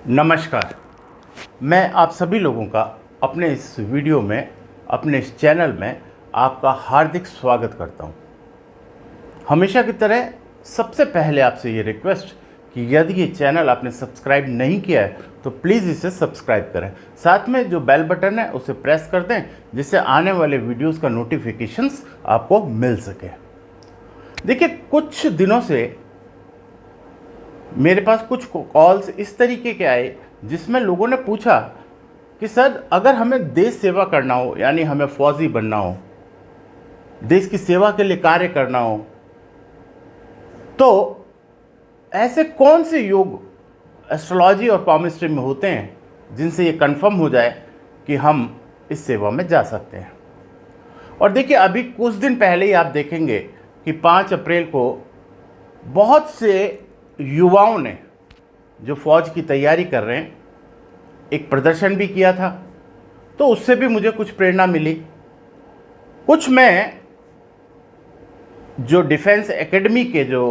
नमस्कार। मैं आप सभी लोगों का अपने इस वीडियो में, अपने इस चैनल में आपका हार्दिक स्वागत करता हूं। हमेशा की तरह सबसे पहले आपसे ये रिक्वेस्ट कि यदि ये चैनल आपने सब्सक्राइब नहीं किया है तो प्लीज़ इसे सब्सक्राइब करें। साथ में जो बेल बटन है उसे प्रेस कर दें, जिससे आने वाले वीडियोस का नोटिफिकेशंस आपको मिल सके। देखिए, कुछ दिनों से मेरे पास कुछ कॉल्स इस तरीके के आए जिसमें लोगों ने पूछा कि सर, अगर हमें देश सेवा करना हो, यानी हमें फौजी बनना हो, देश की सेवा के लिए कार्य करना हो, तो ऐसे कौन से योग एस्ट्रोलॉजी और पामिस्ट्री में होते हैं जिनसे ये कंफर्म हो जाए कि हम इस सेवा में जा सकते हैं। और देखिए, अभी कुछ दिन पहले ही आप देखेंगे कि 5 अप्रैल को बहुत से युवाओं ने, जो फौज की तैयारी कर रहे हैं, एक प्रदर्शन भी किया था। तो उससे भी मुझे कुछ प्रेरणा मिली। कुछ मैं जो डिफेंस एकेडमी के जो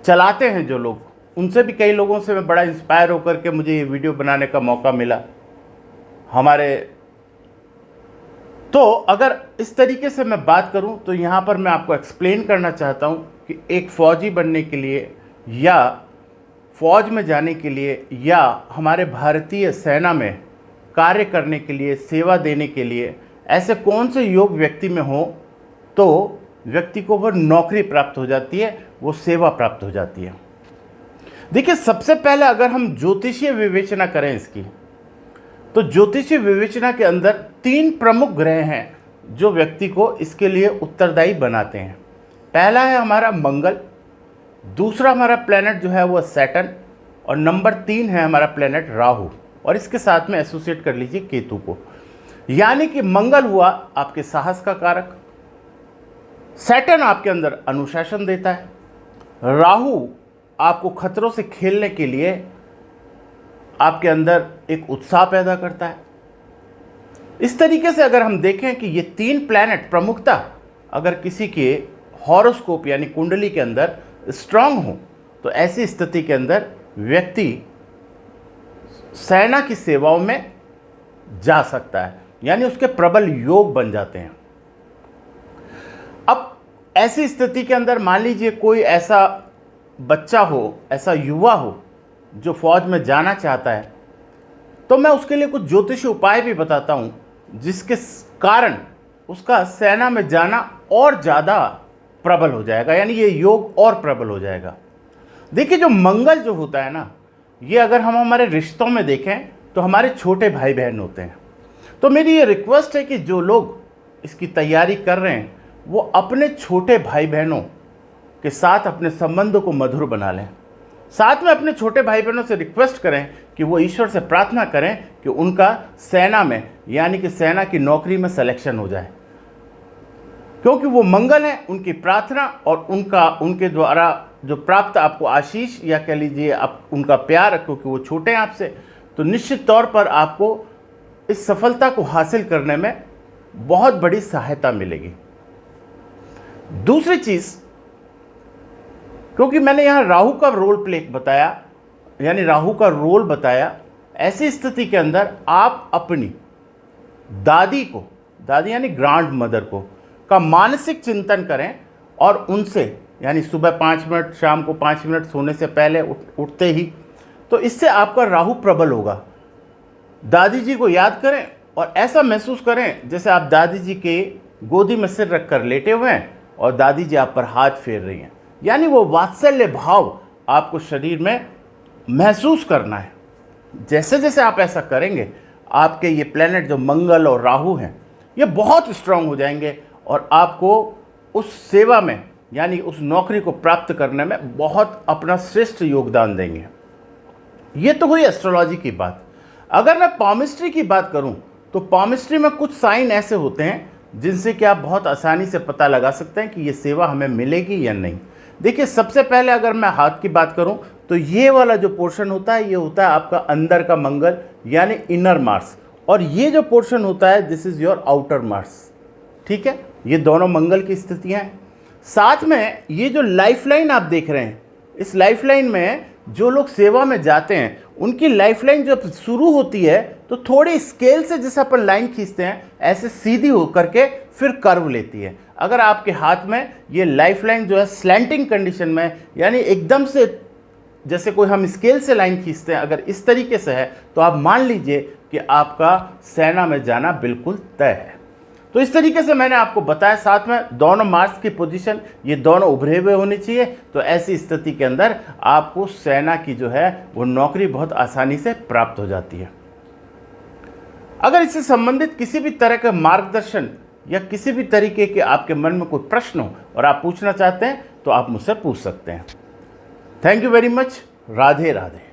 चलाते हैं जो लोग, उनसे भी, कई लोगों से मैं बड़ा इंस्पायर होकर के मुझे ये वीडियो बनाने का मौका मिला हमारे। तो अगर इस तरीके से मैं बात करूं तो यहाँ पर मैं आपको एक्सप्लेन करना चाहता हूं कि एक फ़ौजी बनने के लिए या फ़ौज में जाने के लिए या हमारे भारतीय सेना में कार्य करने के लिए, सेवा देने के लिए ऐसे कौन से योग व्यक्ति में हो तो व्यक्ति को वह नौकरी प्राप्त हो जाती है, वो सेवा प्राप्त हो जाती है। देखिए, सबसे पहले अगर हम ज्योतिषीय विवेचना करें इसकी, तो ज्योतिषीय विवेचना के अंदर 3 प्रमुख ग्रह हैं जो व्यक्ति को इसके लिए उत्तरदायी बनाते हैं। पहला है हमारा मंगल, दूसरा हमारा प्लैनेट जो है वो सैटर्न, और नंबर 3 है हमारा प्लैनेट राहु, और इसके साथ में एसोसिएट कर लीजिए केतु को। यानी कि मंगल हुआ आपके साहस का कारक, सैटर्न आपके अंदर अनुशासन देता है, राहु आपको खतरों से खेलने के लिए आपके अंदर एक उत्साह पैदा करता है। इस तरीके से अगर हम देखें कि ये 3 प्लैनेट प्रमुखता अगर किसी के हॉरोस्कोप यानी कुंडली के अंदर स्ट्रांग हो तो ऐसी स्थिति के अंदर व्यक्ति सेना की सेवाओं में जा सकता है, यानी उसके प्रबल योग बन जाते हैं। अब ऐसी स्थिति के अंदर मान लीजिए कोई ऐसा बच्चा हो, ऐसा युवा हो जो फौज में जाना चाहता है, तो मैं उसके लिए कुछ ज्योतिषीय उपाय भी बताता हूं जिसके कारण उसका सेना में जाना और ज़्यादा प्रबल हो जाएगा, यानी ये योग और प्रबल हो जाएगा। देखिए, जो मंगल जो होता है ना, ये अगर हम हमारे रिश्तों में देखें तो हमारे छोटे भाई बहन होते हैं। तो मेरी ये रिक्वेस्ट है कि जो लोग इसकी तैयारी कर रहे हैं वो अपने छोटे भाई बहनों के साथ अपने संबंधों को मधुर बना लें। साथ में अपने छोटे भाई बहनों से रिक्वेस्ट करें कि वो ईश्वर से प्रार्थना करें कि उनका सेना में, यानी कि सेना की नौकरी में सिलेक्शन हो जाए, क्योंकि वो मंगल है। उनकी प्रार्थना और उनके द्वारा जो प्राप्त आपको आशीष या कह लीजिए आप उनका प्यार, क्योंकि वो छोटे हैं आपसे, तो निश्चित तौर पर आपको इस सफलता को हासिल करने में बहुत बड़ी सहायता मिलेगी। दूसरी चीज़, क्योंकि मैंने यहाँ राहु का रोल प्ले बताया, यानी राहु का रोल बताया, ऐसी स्थिति के अंदर आप अपनी दादी को, दादी यानी ग्रैंड मदर को, का मानसिक चिंतन करें और उनसे, यानी सुबह 5 मिनट, शाम को 5 मिनट सोने से पहले उठते ही, तो इससे आपका राहु प्रबल होगा। दादी जी को याद करें और ऐसा महसूस करें जैसे आप दादी जी के गोदी में सिर रखकर लेटे हुए हैं और दादी जी आप पर हाथ फेर रही हैं, यानी वो वात्सल्य भाव आपको शरीर में महसूस करना है। जैसे जैसे आप ऐसा करेंगे, आपके ये प्लैनेट जो मंगल और राहु हैं, ये बहुत स्ट्रांग हो जाएंगे और आपको उस सेवा में, यानी उस नौकरी को प्राप्त करने में बहुत अपना श्रेष्ठ योगदान देंगे। ये तो हुई एस्ट्रोलॉजी की बात। अगर मैं पामिस्ट्री की बात करूं तो पामिस्ट्री में कुछ साइन ऐसे होते हैं जिनसे कि आप बहुत आसानी से पता लगा सकते हैं कि ये सेवा हमें मिलेगी या नहीं। देखिए, सबसे पहले अगर मैं हाथ की बात करूं तो ये वाला जो पोर्शन होता है, ये होता है आपका अंदर का मंगल, यानी इनर मार्स, और ये जो पोर्शन होता है, this is your outer Mars. ठीक है, ये दोनों मंगल की स्थितियां हैं। साथ में ये जो लाइफलाइन आप देख रहे हैं, इस लाइफलाइन में जो लोग सेवा में जाते हैं उनकी लाइफलाइन जब शुरू होती है तो थोड़ी स्केल से जैसे अपन लाइन खींचते हैं ऐसे सीधी होकर के फिर कर्व लेती है। अगर आपके हाथ में ये लाइफलाइन जो है स्लैंटिंग कंडीशन में, यानी एकदम से जैसे कोई हम स्केल से लाइन खींचते हैं, अगर इस तरीके से है तो आप मान लीजिए कि आपका सेना में जाना बिल्कुल तय है। तो इस तरीके से मैंने आपको बताया, साथ में दोनों मार्क्स की पोजीशन ये दोनों उभरे हुए होनी चाहिए। तो ऐसी स्थिति के अंदर आपको सेना की जो है वो नौकरी बहुत आसानी से प्राप्त हो जाती है। अगर इससे संबंधित किसी भी तरह का मार्गदर्शन या किसी भी तरीके के आपके मन में कोई प्रश्न हो और आप पूछना चाहते हैं तो आप मुझसे पूछ सकते हैं। Thank you very much. Radhe Radhe.